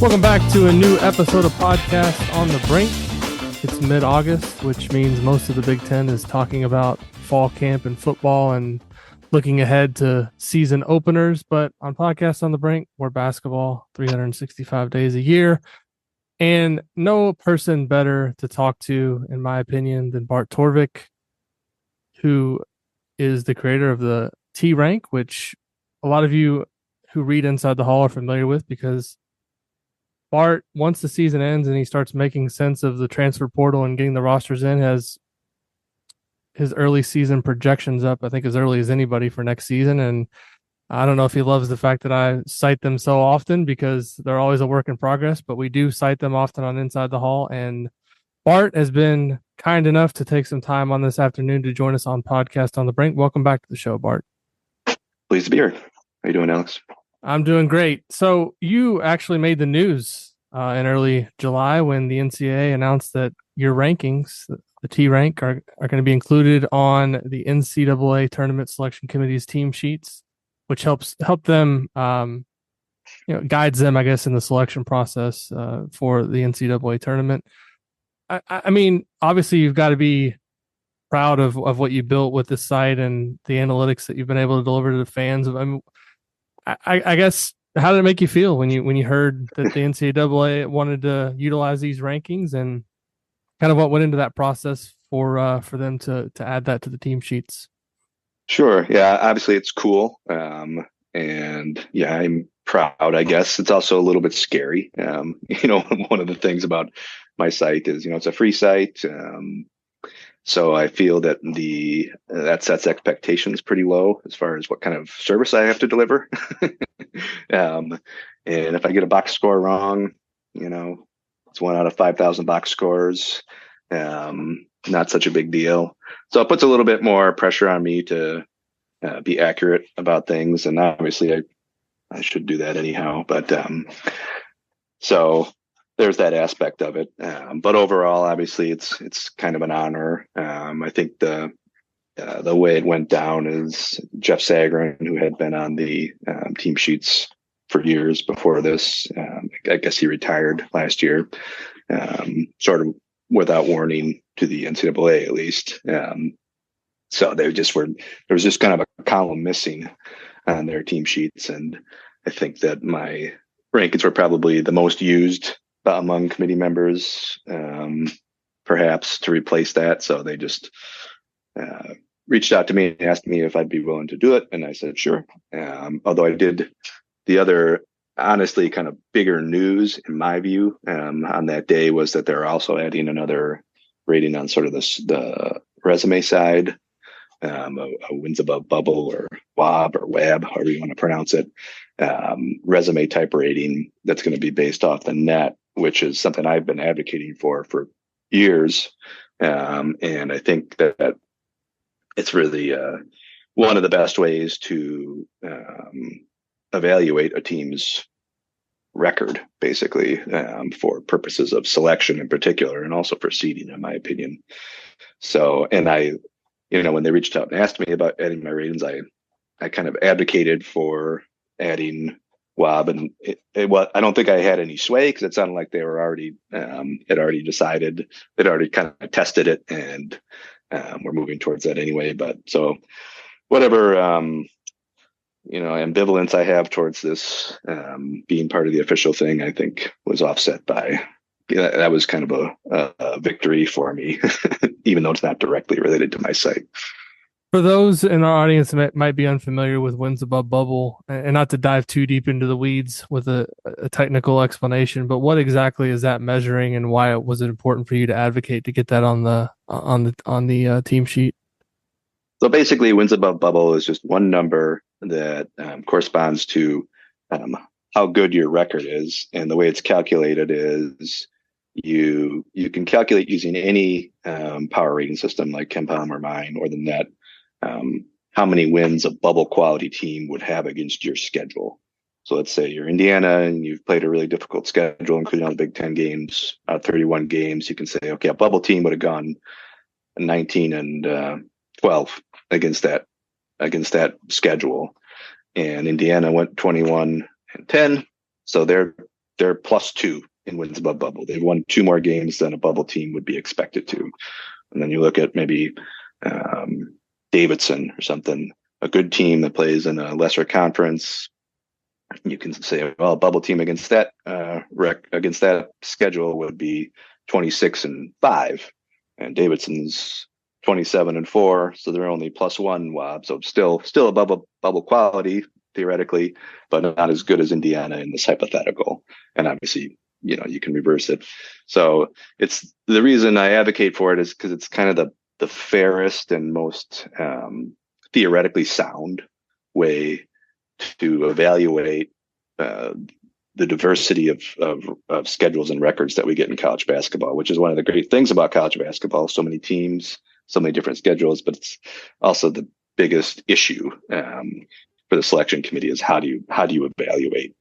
Welcome back to a new episode of Podcast on the Brink. It's mid-August, which means most of the Big Ten is talking about fall camp and football and looking ahead to season openers. But on Podcast on the Brink, we're basketball 365 days a year. And no person better to talk to, in my opinion, than Bart Torvik, who is the creator of the T rank, which a lot of you who read Inside the Hall are familiar with, because Bart, once the season ends and he starts making sense of the transfer portal and getting the rosters in, has his early season projections up, I think, as early as anybody for next season. And I don't know if he loves the fact that I cite them so often because they're always a work in progress, but we do cite them often on Inside the Hall. And Bart has been kind enough to take some time on this afternoon to join us on Podcast on the Brink. Welcome back to the show, Bart. Pleased to be here. How you doing, Alex? I'm doing great. So you actually made the news in early July when the NCAA announced that your rankings, the T rank, are going to be included on the NCAA Tournament Selection Committee's team sheets, which help them, guides them, I guess, in the selection process for the NCAA tournament. I mean, obviously, you've got to be proud of what you built with the site and the analytics that you've been able to deliver to the fans. I guess, how did it make you feel when you heard that the NCAA wanted to utilize these rankings, and kind of what went into that process for them to add that to the team sheets? Sure. Yeah, obviously it's cool. And yeah, I'm proud, I guess. It's also a little bit scary. One of the things about my site is, it's a free site. So I feel that that sets expectations pretty low as far as what kind of service I have to deliver. And if I get a box score wrong, it's 1 out of 5,000 box scores. Not such a big deal. So it puts a little bit more pressure on me to be accurate about things. And obviously I should do that anyhow. But so there's that aspect of it. But overall, obviously it's kind of an honor. I think the way it went down is Jeff Sagarin, who had been on the team sheets for years before this, I guess he retired last year, sort of without warning to the NCAA, at least. So there was just kind of a column missing on their team sheets. And I think that my rankings were probably the most used among committee members, perhaps to replace that. So they just reached out to me and asked me if I'd be willing to do it. And I said, sure. Although I did the other, honestly, kind of bigger news in my view on that day was that they're also adding another rating on sort of the resume side, a wins above bubble or WAB or WAB, however you want to pronounce it, resume type rating that's going to be based off the net, which is something I've been advocating for years. And I think that it's really one of the best ways to evaluate a team's record, basically, for purposes of selection in particular, and also for seeding, in my opinion. So, and when they reached out and asked me about adding my ratings, I kind of advocated for adding WAB, and I don't think I had any sway because it sounded like they were already had already decided, they'd already kind of tested it, and we're moving towards that anyway. But so whatever ambivalence I have towards this being part of the official thing, I think was offset by that was kind of a victory for me, even though it's not directly related to my site. For those in our audience that might be unfamiliar with wins above bubble, and not to dive too deep into the weeds with a technical explanation, but what exactly is that measuring, and why was it important for you to advocate to get that on the team sheet? So basically, wins above bubble is just one number that corresponds to how good your record is, and the way it's calculated is you can calculate using any power rating system like KenPom or mine or the net. How many wins a bubble quality team would have against your schedule. So let's say you're Indiana and you've played a really difficult schedule, including all the Big Ten games, 31 games. You can say, okay, a bubble team would have gone 19 and 12 against that schedule. And Indiana went 21 and 10. So they're they're +2 in wins above bubble. They've won 2 more games than a bubble team would be expected to. And then you look at maybe Davidson or something, a good team that plays in a lesser conference. You can say, well, a bubble team against that against that schedule would be 26-5, and Davidson's 27-4, so they're only +1 WOB, so still a bubble quality theoretically, but not as good as Indiana in this hypothetical. And obviously, you can reverse it. So it's the reason I advocate for it is because it's kind of the fairest and most theoretically sound way to evaluate the diversity of schedules and records that we get in college basketball, which is one of the great things about college basketball. So many teams, so many different schedules, but it's also the biggest issue for the selection committee is how do you evaluate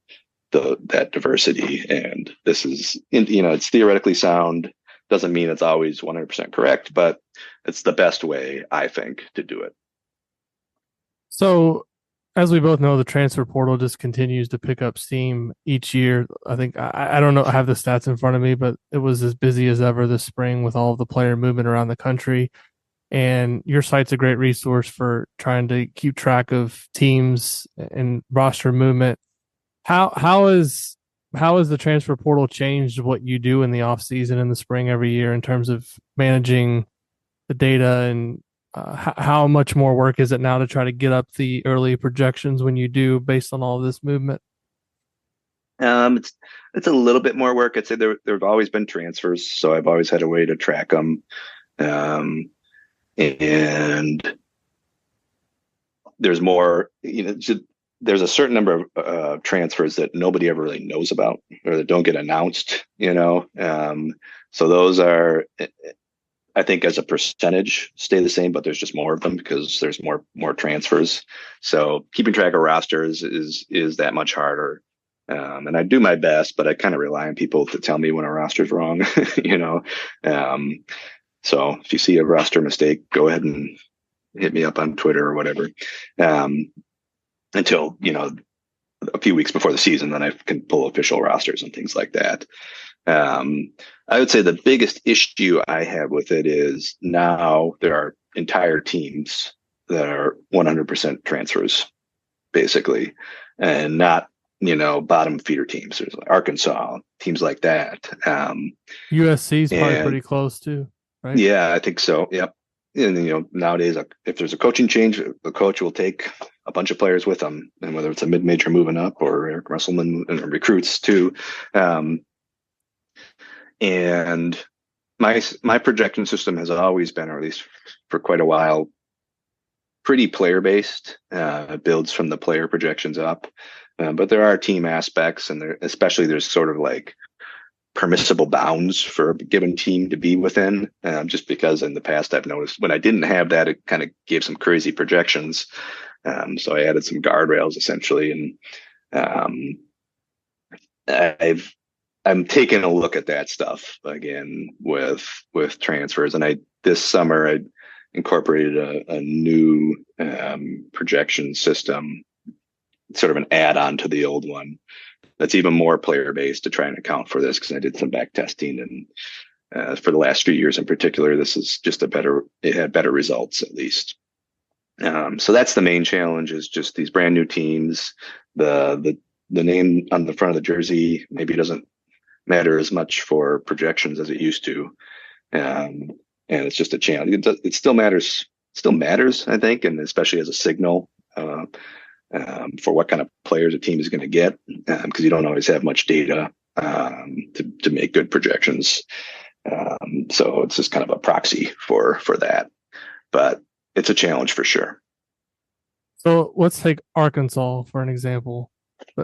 that diversity? And this is, it's theoretically sound. Doesn't mean it's always 100% correct, but it's the best way, I think, to do it. So, as we both know, the transfer portal just continues to pick up steam each year. I think, I don't know, I have the stats in front of me, but it was as busy as ever this spring with all of the player movement around the country. And your site's a great resource for trying to keep track of teams and roster movement. How is the transfer portal changed what you do in the off season in the spring every year in terms of managing the data, and how much more work is it now to try to get up the early projections when you do based on all of this movement? It's a little bit more work. I'd say there have always been transfers, so I've always had a way to track them. And there's more, there's a certain number of transfers that nobody ever really knows about or that don't get announced, so those are, I think, as a percentage stay the same, but there's just more of them because there's more transfers. So keeping track of rosters is that much harder. And I do my best, but I kind of rely on people to tell me when a roster's wrong, So if you see a roster mistake, go ahead and hit me up on Twitter or whatever. Until, a few weeks before the season, then I can pull official rosters and things like that. I would say the biggest issue I have with it is now there are entire teams that are 100% transfers, basically, and not, bottom feeder teams. There's like Arkansas, teams like that. USC is probably pretty close too, right? Yeah, I think so. Yep. And, nowadays, if there's a coaching change, the coach will take a bunch of players with them, and whether it's a mid-major moving up or Eric Russelman and recruits too. And my projection system has always been, or at least for quite a while, pretty player-based. It builds from the player projections up. But there are team aspects, and there's sort of like permissible bounds for a given team to be within, just because in the past I've noticed when I didn't have that, it kind of gave some crazy projections. So I added some guardrails essentially, and I'm taking a look at that stuff again with transfers. And this summer I incorporated a new projection system, sort of an add-on to the old one that's even more player-based to try and account for this, because I did some back testing, and for the last few years in particular, this is just it had better results at least. So that's the main challenge, is just these brand new teams. The name on the front of the jersey maybe doesn't matter as much for projections as it used to, and it's just a challenge. It still matters, I think, and especially as a signal for what kind of players a team is going to get, because you don't always have much data to make good projections. So it's just kind of a proxy for that, but it's a challenge for sure. So let's take Arkansas for an example.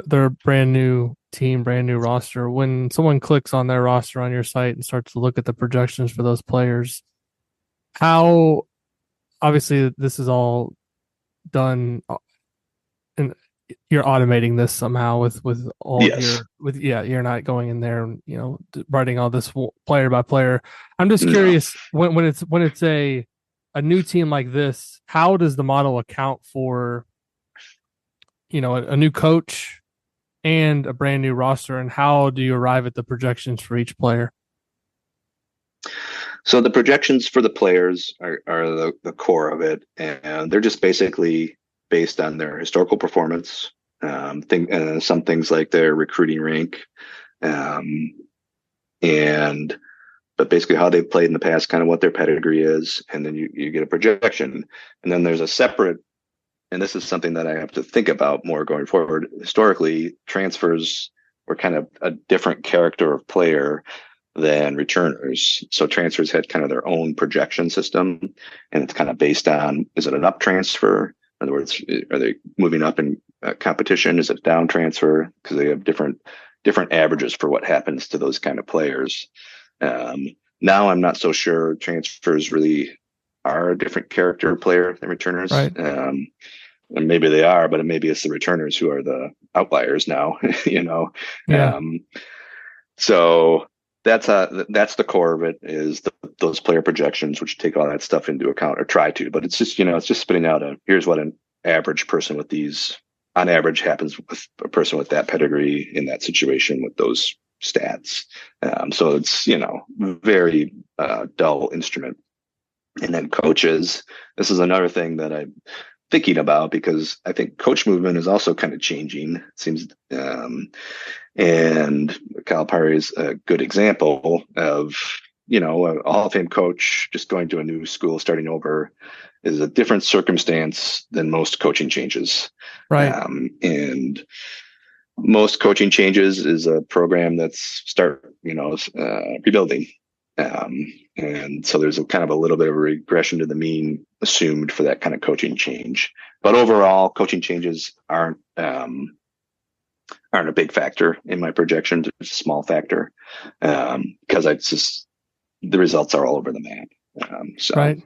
They're a brand new team, brand new roster. When someone clicks on their roster on your site and starts to look at the projections for those players, how, obviously this is all done, and you're automating this somehow with all Yes. you're not going in there and writing all this player by player. I'm just curious, when it's a new team like this, how does the model account for a new coach, and a brand new roster? And how do you arrive at the projections for each player? So the projections for the players are the core of it, and they're just basically based on their historical performance. Some things like their recruiting rank, um, and but basically how they've played in the past, kind of what their pedigree is, and then you get a projection, and then there's a separate. And this is something that I have to think about more going forward. Historically, transfers were kind of a different character of player than returners. So transfers had kind of their own projection system, and it's kind of based on, is it an up transfer? In other words, are they moving up in competition? Is it a down transfer? Because they have different averages for what happens to those kind of players. Now I'm not so sure transfers really are a different character player than returners. Right. And maybe they are, but maybe it's the returners who are the outliers now, you know? Yeah. So that's the core of it, is those player projections, which take all that stuff into account, or try to, but it's just, it's just spitting out here's what an average person with these on average happens with a person with that pedigree in that situation with those stats. So it's, very dull instrument. And then coaches, this is another thing that I'm thinking about, because I think coach movement is also kind of changing, it seems. And Calipari is a good example of, a Hall of Fame coach just going to a new school, starting over, is a different circumstance than most coaching changes. Right. And most coaching changes is a program that's rebuilding. And so there's a kind of a little bit of a regression to the mean assumed for that kind of coaching change. But overall, coaching changes aren't a big factor in my projections. It's a small factor, because the results are all over the map. Right.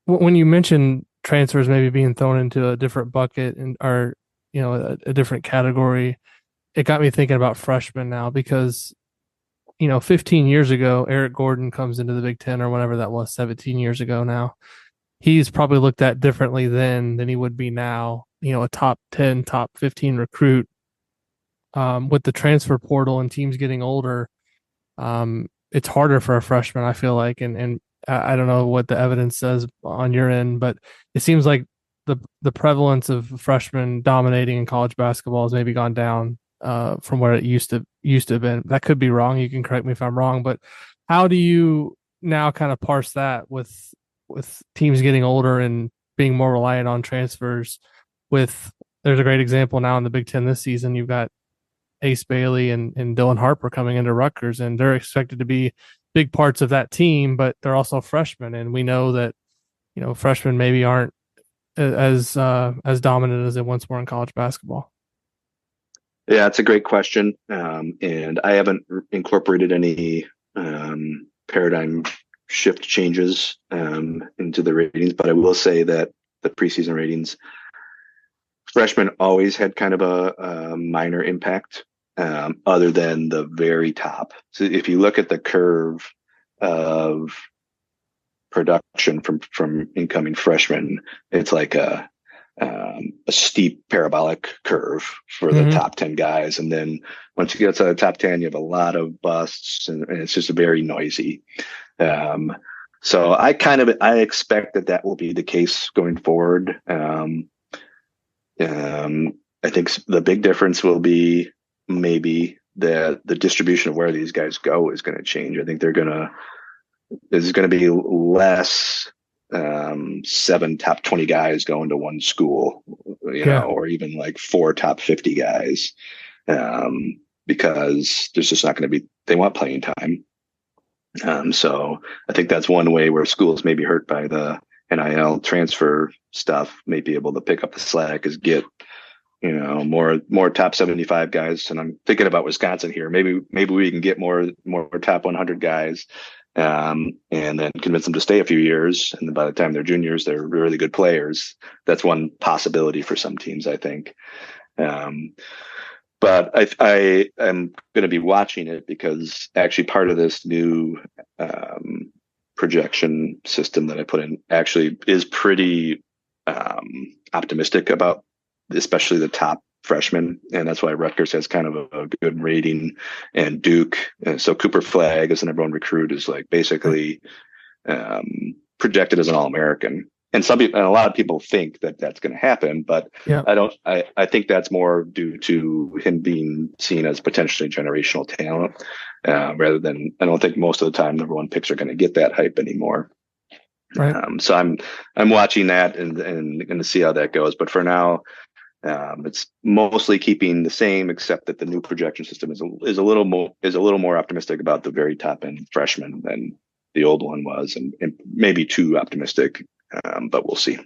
When you mention transfers maybe being thrown into a different bucket and are a different category, it got me thinking about freshmen now, because 15 years ago, Eric Gordon comes into the Big Ten, or whatever that was, 17 years ago now. He's probably looked at differently then than he would be now. A top 10, top 15 recruit. With the transfer portal and teams getting older, it's harder for a freshman, I feel like. And I don't know what the evidence says on your end, but it seems like the prevalence of freshmen dominating in college basketball has maybe gone down from where it used to have been. That could be wrong. You can correct me if I'm wrong, but how do you now kind of parse that with teams getting older and being more reliant on transfers? There's a great example now in the Big Ten this season. You've got Ace Bailey and Dylan Harper coming into Rutgers, and they're expected to be big parts of that team, but they're also freshmen. And we know that, freshmen maybe aren't as dominant as they once were in college basketball. Yeah, it's a great question. And I haven't incorporated any paradigm shift changes into the ratings, but I will say that the preseason ratings, freshmen always had kind of a minor impact, other than the very top. So if you look at the curve of production from incoming freshmen, it's like a steep parabolic curve for the top 10 guys. And then once you get to the top 10, you have a lot of busts, and it's just very noisy. So I expect that will be the case going forward. I think the big difference will be maybe the distribution of where these guys go is going to change. I think there's going to be less 7 top 20 guys going to one school, or even like 4 top 50 guys, because there's just not going to be, they want playing time. So I think that's one way where schools may be hurt by the NIL transfer stuff, may be able to pick up the slack, is get, more top 75 guys. And I'm thinking about Wisconsin here. Maybe we can get more top 100 guys, and then convince them to stay a few years. And then by the time they're juniors, they're really good players. That's one possibility for some teams, I think. But I am going to be watching it, because actually part of this new projection system that I put in actually is pretty optimistic about especially the top freshmen, and that's why Rutgers has kind of a good rating, and Duke. And so Cooper Flagg as the number one recruit is like basically projected as an All-American. And a lot of people think that that's going to happen, but Yeah. I don't. I think that's more due to him being seen as potentially generational talent, rather than. I don't think most of the time number one picks are going to get that hype anymore. Right. So I'm watching that and going to see how that goes. But for now, it's mostly keeping the same, except that the new projection system is a little more optimistic about the very top end freshmen than the old one was, and maybe too optimistic. But we'll see.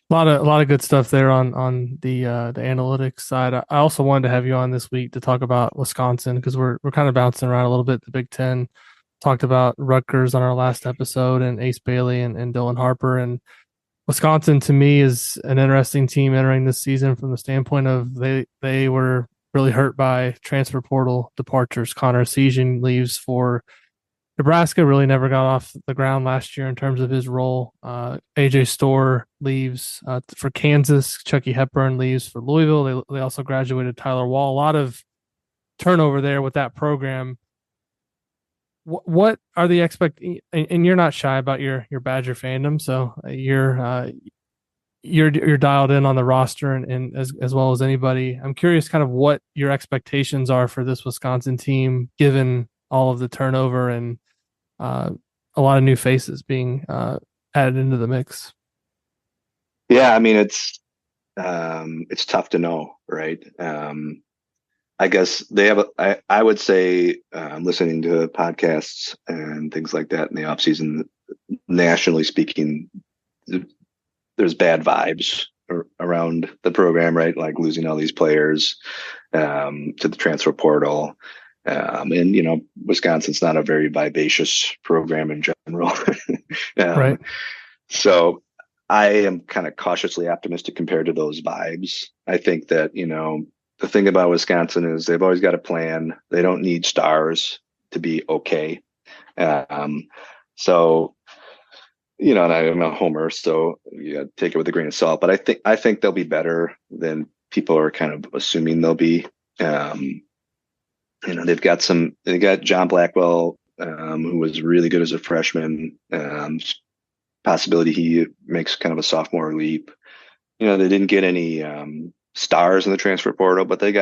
A lot of good stuff there on the analytics side. I also wanted to have you on this week to talk about Wisconsin, because we're kind of bouncing around a little bit. The Big Ten, talked about Rutgers on our last episode, and Ace Bailey and Dylan Harper. And Wisconsin, to me, is an interesting team entering this season from the standpoint of they were really hurt by transfer portal departures. Connor Essegian leaves for Nebraska, really never got off the ground last year in terms of his role. AJ Storr leaves for Kansas. Chucky Hepburn leaves for Louisville. They also graduated Tyler Wall. A lot of turnover there with that program. What are the and you're not shy about your Badger fandom, so you're dialed in on the roster and as well as anybody. I'm curious kind of what your expectations are for this Wisconsin team, given all of the turnover and a lot of new faces being added into the mix. Yeah, I mean it's tough to know, right? I guess they have I would say listening to podcasts and things like that in the off season, nationally speaking, there's bad vibes around the program, right? Like losing all these players to the transfer portal. And, Wisconsin's not a very vivacious program in general. Right. So I am kind of cautiously optimistic compared to those vibes. I think that, the thing about Wisconsin is they've always got a plan. They don't need stars to be okay. So, and I'm a homer, so take it with a grain of salt. But I think they'll be better than people are kind of assuming they'll be. They've got John Blackwell, who was really good as a freshman. Possibility he makes kind of a sophomore leap. They didn't get any stars in the transfer portal, but they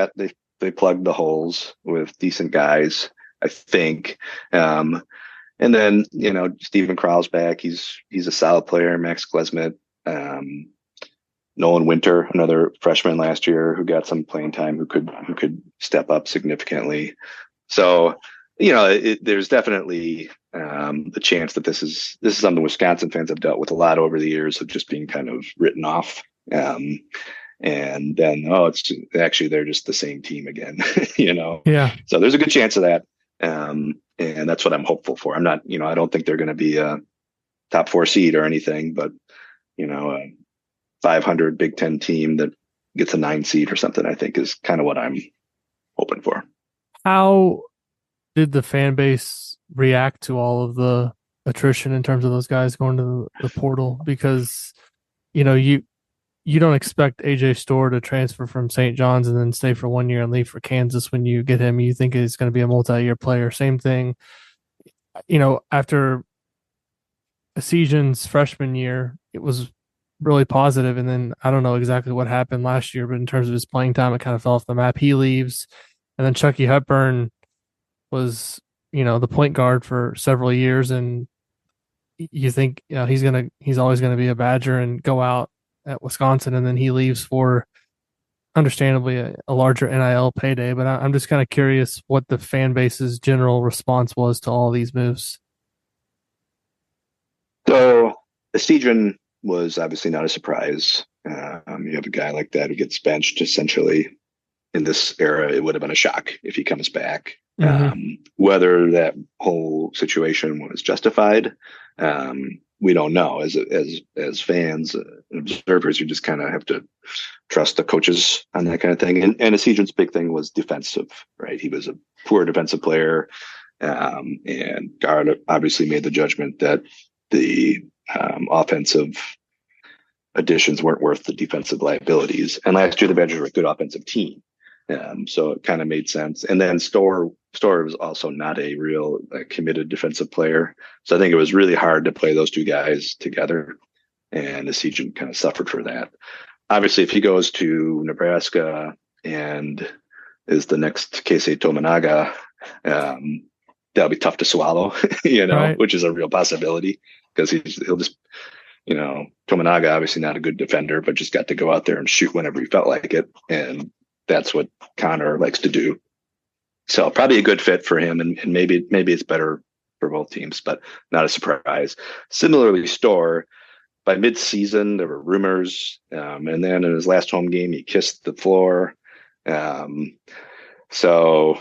plugged the holes with decent guys, I think. And then Stephen Crowell's back. He's a solid player. Max Glesmet, Nolan Winter, another freshman last year who got some playing time, who could step up significantly. So, there's definitely the chance that this is something Wisconsin fans have dealt with a lot over the years, of just being kind of written off. And then, it's actually, they're just the same team again, Yeah. So there's a good chance of that. And that's what I'm hopeful for. I'm not, I don't think they're going to be a top 4 seed or anything, but, a 500 Big Ten team that gets a 9 seed or something, I think is kind of what I'm hoping for. How did the fan base react to all of the attrition in terms of those guys going to the portal? Because, you don't expect AJ Storr to transfer from St. John's and then stay for 1 year and leave for Kansas when you get him. You think he's going to be a multi-year player. Same thing, after Essegian's freshman year, it was really positive. And then I don't know exactly what happened last year, but in terms of his playing time, it kind of fell off the map. He leaves. And then Chucky Hepburn was, the point guard for several years. And you think, he's always going to be a Badger and go out at Wisconsin, and then he leaves for understandably a larger NIL payday. But I'm just kind of curious what the fan base's general response was to all these moves. So Essegian was obviously not a surprise. You have a guy like that who gets benched essentially. In this era, it would have been a shock if he comes back. Mm-hmm. Whether that whole situation was justified, we don't know. As fans and observers, you just kind of have to trust the coaches on that kind of thing. And Essegian's big thing was defensive, right? He was a poor defensive player, and Gard obviously made the judgment that the offensive additions weren't worth the defensive liabilities. And last year the Badgers were a good offensive team. So it kind of made sense. And then Storr was also not a real committed defensive player. So I think it was really hard to play those two guys together. And Essegian kind of suffered for that. Obviously, if he goes to Nebraska and is the next Keisei Tominaga, that'll be tough to swallow, Right. which is a real possibility because he'll just, Tominaga, obviously not a good defender, but just got to go out there and shoot whenever he felt like it. And that's what Connor likes to do. So probably a good fit for him. And maybe it's better for both teams, but not a surprise. Similarly, Storr, by mid-season, there were rumors. And then in his last home game, he kissed the floor. So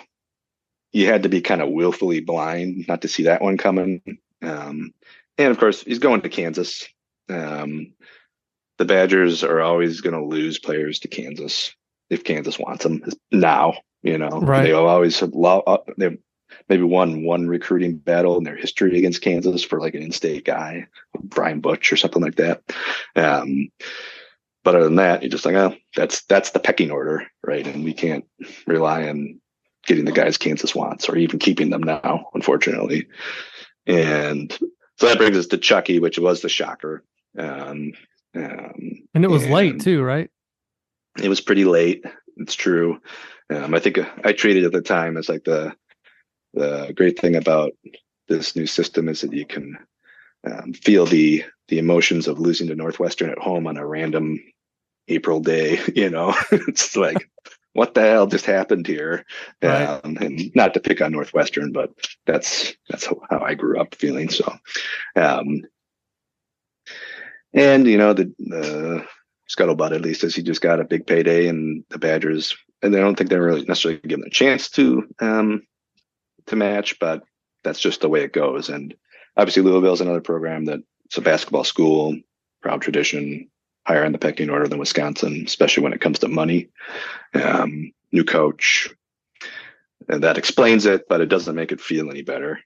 you had to be kind of willfully blind not to see that one coming. And of course, he's going to Kansas. The Badgers are always going to lose players to Kansas if Kansas wants them now. Right. They always have they've maybe won one recruiting battle in their history against Kansas for like an in-state guy, Brian Butch or something like that. But other than that, you're just like, oh, that's the pecking order, right? And we can't rely on getting the guys Kansas wants or even keeping them now, unfortunately. And so that brings us to Chucky, which was the shocker. And it was late too, right? It was pretty late. It's true. I think I treated it at the time as like the great thing about this new system is that you can feel the emotions of losing to Northwestern at home on a random April day. It's like, what the hell just happened here? Right. And not to pick on Northwestern, but that's how I grew up feeling. So, and the scuttlebutt at least is he just got a big payday, and the Badgers, and I don't think they're really necessarily given a chance to match, but that's just the way it goes. And obviously Louisville's another program it's a basketball school, proud tradition, higher in the pecking order than Wisconsin, especially when it comes to money. New coach, and that explains it, but it doesn't make it feel any better.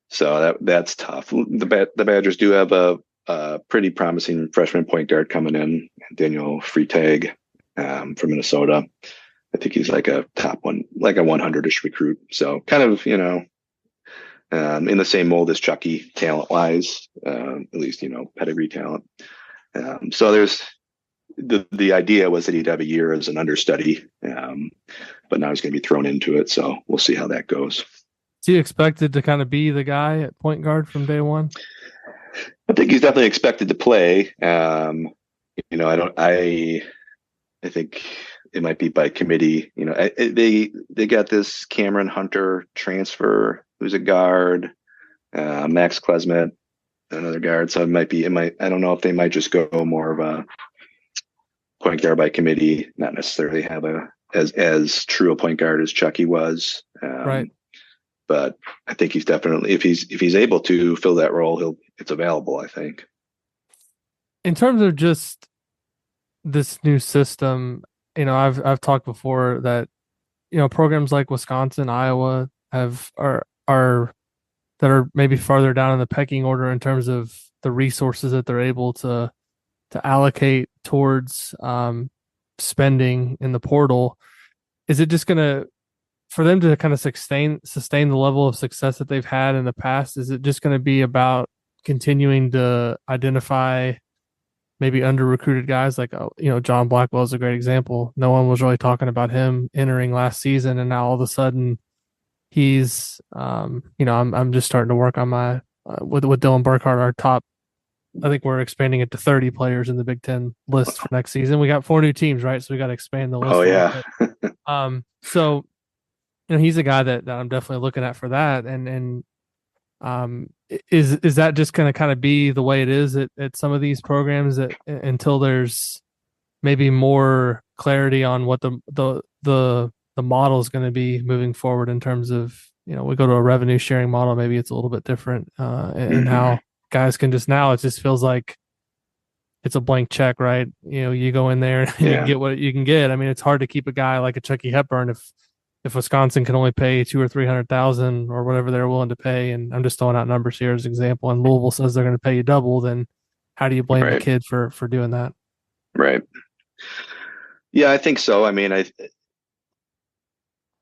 So that's tough. The Badgers do have a pretty promising freshman point guard coming in, Daniel Freitag from Minnesota. I think he's like a top one, like a 100-ish recruit. So kind of, in the same mold as Chucky, talent-wise, at least, pedigree talent. So there's the idea was that he'd have a year as an understudy, but now he's going to be thrown into it. So we'll see how that goes. Is he expected to kind of be the guy at point guard from day one? I think he's definitely expected to play. I think it might be by committee. They got this Cameron Hunter transfer, who's a guard, Max Klesmet, another guard. So I don't know if they might just go more of a point guard by committee, not necessarily have as true a point guard as Chucky was. Right. But I think he's definitely, if he's able to fill that role, it's available, I think. In terms of just this new system, I've talked before that, programs like Wisconsin, Iowa are that are maybe farther down in the pecking order in terms of the resources that they're able to allocate towards spending in the portal. Is it just going to, for them to kind of sustain the level of success that they've had in the past, is it just going to be about continuing to identify maybe under-recruited guys like, John Blackwell is a great example. No one was really talking about him entering last season, and now all of a sudden he's, I'm just starting to work on my, with Dylan Burkhardt, our top, I think we're expanding it to 30 players in the Big Ten list for next season. We got 4 new teams, right? So we got to expand the list. Oh, yeah. So, he's a guy that I'm definitely looking at for that. And is that just going to kind of be the way it is at some of these programs until there's maybe more clarity on what the model is going to be moving forward in terms of, we go to a revenue sharing model, maybe it's a little bit different and how guys can now it just feels like it's a blank check, right? You go in there and you can get what you can get. I mean, it's hard to keep a guy like a Chucky Hepburn if Wisconsin can only pay $200,000 or $300,000 or whatever they're willing to pay. And I'm just throwing out numbers here as an example. And Louisville says they're going to pay you double, then how do you blame the Right. kid for doing that? Right. Yeah, I think so. I mean,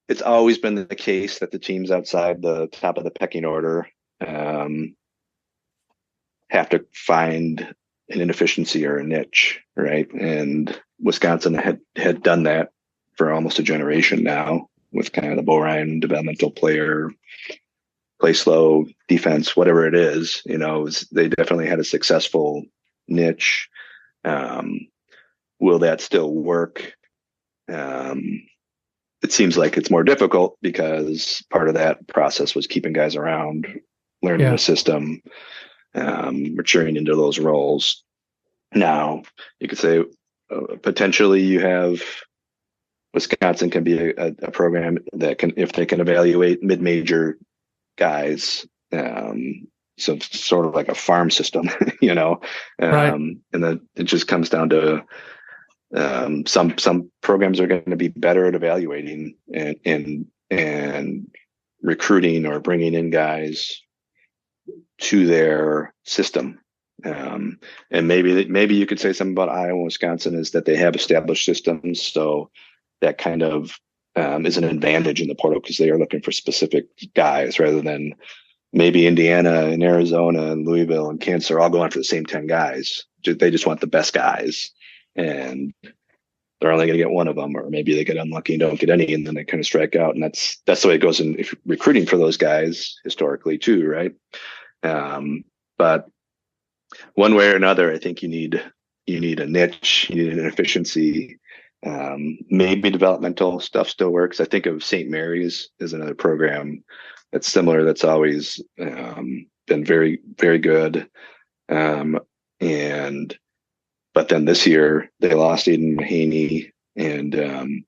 it's always been the case that the teams outside the top of the pecking order um, have to find an inefficiency or a niche, right? And Wisconsin had done that for almost a generation now with kind of the Bo Ryan developmental player, play slow, defense, whatever it is. They definitely had a successful niche. Um, will that still work? It seems like it's more difficult because part of that process was keeping guys around, learning Yeah. the system, maturing into those roles. Now, you could say potentially you have Wisconsin can be a program that can, if they can evaluate mid-major guys, so it's sort of like a farm system, Right. and then it just comes down to some programs are going to be better at evaluating and recruiting or bringing in guys to their system. And maybe you could say something about Iowa and Wisconsin is that they have established systems, so that kind of is an advantage in the portal because they are looking for specific guys rather than maybe Indiana and Arizona and Louisville and Kansas are all going for the same 10 guys. They just want the best guys, and they're only going to get one of them, or maybe they get unlucky and don't get any, and then they kind of strike out. And that's the way it goes in recruiting for those guys historically too, right? But one way or another, I think you need a niche, you need an efficiency. Maybe developmental stuff still works. I think of St. Mary's as another program that's similar. That's always been very, very good. But then this year they lost Aiden Mahaney and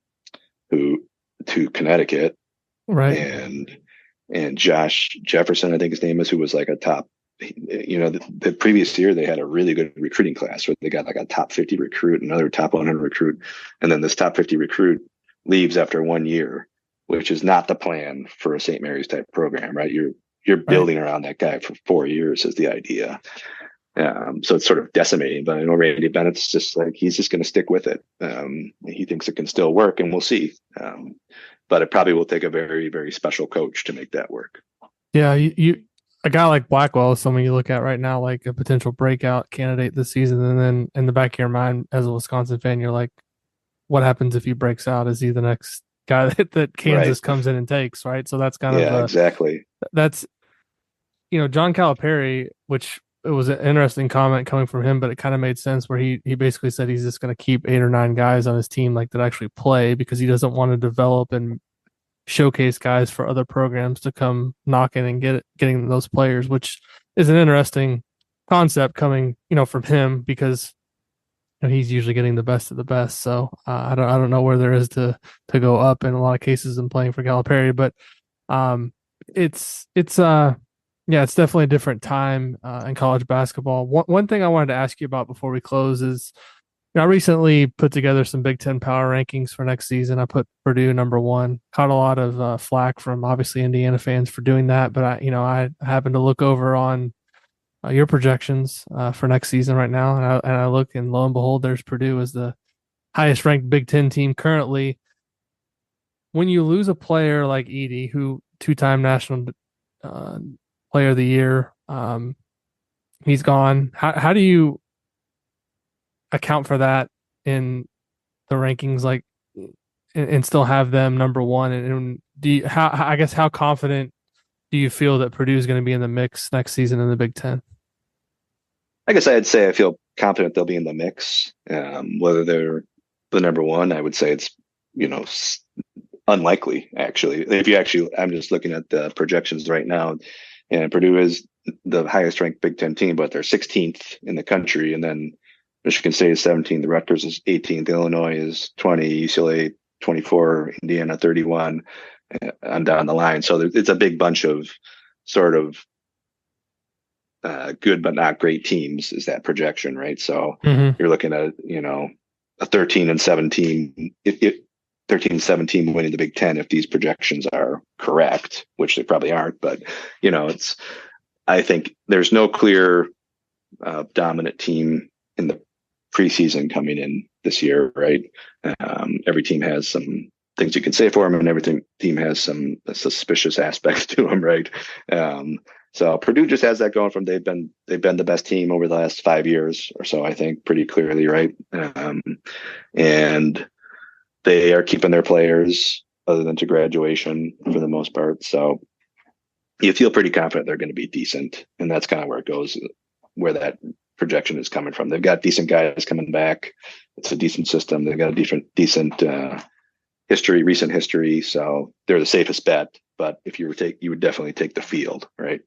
who to Connecticut, Right. and Josh Jefferson, I think his name is, who was like a top. The previous year they had a really good recruiting class where they got like a top 50 recruit, another top 100 recruit, and then this top 50 recruit leaves after 1 year, which is not the plan for a St. Mary's type program, right? You're building around that guy for 4 years is the idea. So it's sort of decimating, but I know Randy Bennett's just like, he's just going to stick with it. He thinks it can still work, and we'll see. But it probably will take a very, very special coach to make that work. Yeah. You a guy like Blackwell is someone you look at right now, like a potential breakout candidate this season. And then in the back of your mind, as a Wisconsin fan, you're like, what happens if he breaks out? Is he the next guy that Kansas comes in and takes? Right. So that's kind of exactly. That's, John Calipari, which it was an interesting comment coming from him, but it kind of made sense where he basically said he's just going to keep 8 or 9 guys on his team like that actually play because he doesn't want to develop and showcase guys for other programs to come knocking and getting those players, which is an interesting concept coming, from him because he's usually getting the best of the best. So I don't know where there is to go up in a lot of cases in playing for Calipari, but it's definitely a different time in college basketball. One thing I wanted to ask you about before we close is, I recently put together some Big Ten power rankings for next season. I put Purdue number 1. Caught a lot of flack from obviously Indiana fans for doing that, but I happened to look over on your projections for next season right now, and I look, and lo and behold, there's Purdue as the highest ranked Big Ten team currently. When you lose a player like Edey, who 2-time national player of the year, he's gone. How do you account for that in the rankings, like, and still have them number 1? And how confident do you feel that Purdue is going to be in the mix next season in the Big Ten? I guess I'd say I feel confident they'll be in the mix. Whether they're the number 1, I would say it's unlikely. Actually, I'm just looking at the projections right now, and Purdue is the highest ranked Big Ten team, but they're 16th in the country, and then Michigan State is 17th, the Rutgers is 18th, Illinois is 20, UCLA 24, Indiana 31, on down the line. So it's a big bunch of sort of good but not great teams is that projection, right? So you're looking at a 13 and 17, 13 and 17 winning the Big Ten if these projections are correct, which they probably aren't. But I think there's no clear dominant team in the preseason coming in this year, right? Every team has some things you can say for them, and every team has some suspicious aspects to them, right? So Purdue just has that going from they've been the best team over the last 5 years or so, I think, pretty clearly, right? And they are keeping their players other than to graduation for the most part. So you feel pretty confident they're going to be decent, and that's kind of where it goes, where that projection is coming from. They've got decent guys coming back. It's a decent system. They've got a decent recent history. So they're the safest bet. But if you would definitely take the field, right?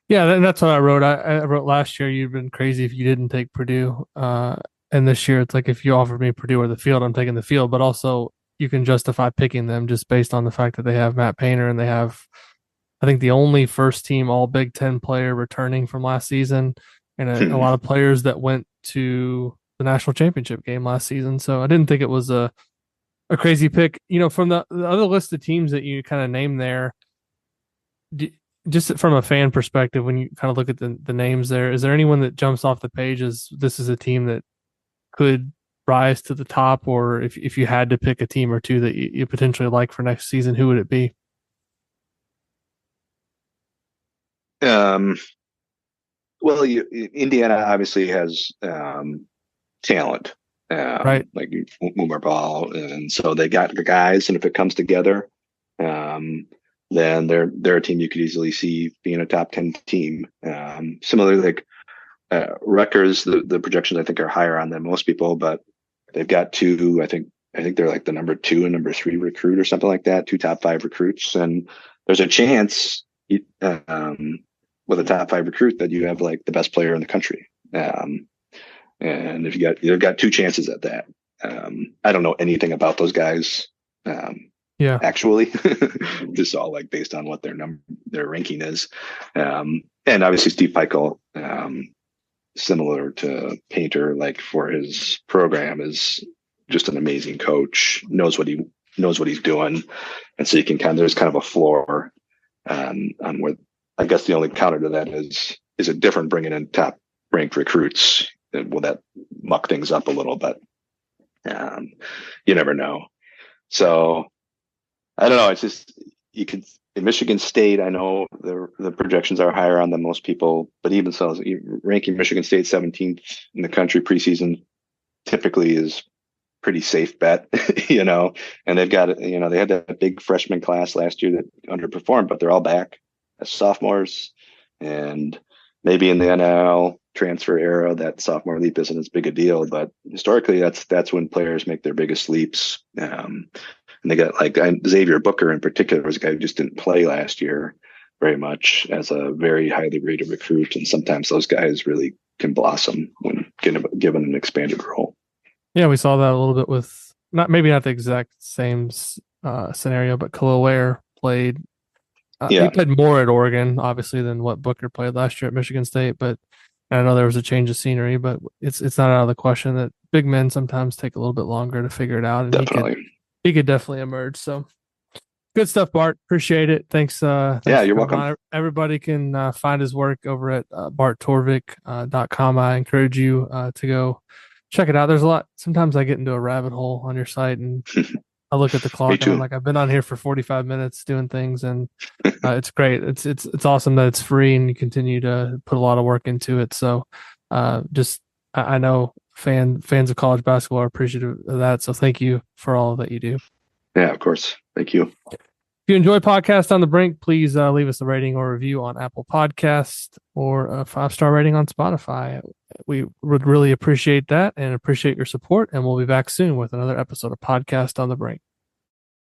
Yeah, and that's what I wrote. I wrote last year, you'd been crazy if you didn't take Purdue. And this year, it's like if you offered me Purdue or the field, I'm taking the field. But also, you can justify picking them just based on the fact that they have Matt Painter and they have, I think, the only first team All Big Ten player returning from last season, and a lot of players that went to the national championship game last season. So I didn't think it was a crazy pick. From the other list of teams that you kind of named there, just from a fan perspective, when you kind of look at the names there, is there anyone that jumps off the page as this is a team that could rise to the top? Or if you had to pick a team or two that you potentially like for next season, who would it be? Well, Indiana obviously has talent, Right. like Umar Ball, and so they got the guys. And if it comes together, then they're a team you could easily see being a top 10 team. Similarly, like Rutgers, the projections I think are higher on than most people, but they've got two. I think they're like the number 2 and number 3 recruit or something like that. 2 top 5 recruits, and there's a chance with a top 5 recruit that you have like the best player in the country. And if you've got 2 chances at that. I don't know anything about those guys. Yeah. Actually, just all like based on what their ranking is. And obviously Steve Peichel, similar to Painter, like for his program, is just an amazing coach, knows what he's doing. And so there's kind of a floor on where, I guess the only counter to that is it different bringing in top ranked recruits? Will that muck things up a little? But you never know. So I don't know. It's just in Michigan State, I know the projections are higher on than most people, but even so, ranking Michigan State 17th in the country preseason typically is pretty safe bet, and they've got, they had that big freshman class last year that underperformed, but they're all back as sophomores. And maybe in the NIL transfer era, that sophomore leap isn't as big a deal, but historically that's when players make their biggest leaps. And they got like Xavier Booker in particular was a guy who just didn't play last year very much as a very highly rated recruit. And sometimes those guys really can blossom when given an expanded role. Yeah, we saw that a little bit with maybe not the exact same scenario, but Khalil Ware played. He played more at Oregon, obviously, than what Booker played last year at Michigan State. But I know there was a change of scenery, but it's not out of the question that big men sometimes take a little bit longer to figure it out. And definitely. He could definitely emerge. So good stuff, Bart. Appreciate it. Thanks. Yeah, you're welcome. Everybody can find his work over at barttorvik.com. I encourage you to go check it out. There's a lot. Sometimes I get into a rabbit hole on your site and I look at the clock and I'm like, I've been on here for 45 minutes doing things, and it's great. It's awesome that it's free and you continue to put a lot of work into it. So I know fans of college basketball are appreciative of that. So thank you for all that you do. Yeah, of course. Thank you. If you enjoy Podcast on the Brink, please leave us a rating or review on Apple Podcast or a 5-star rating on Spotify. We would really appreciate that and appreciate your support. And we'll be back soon with another episode of Podcast on the Brink.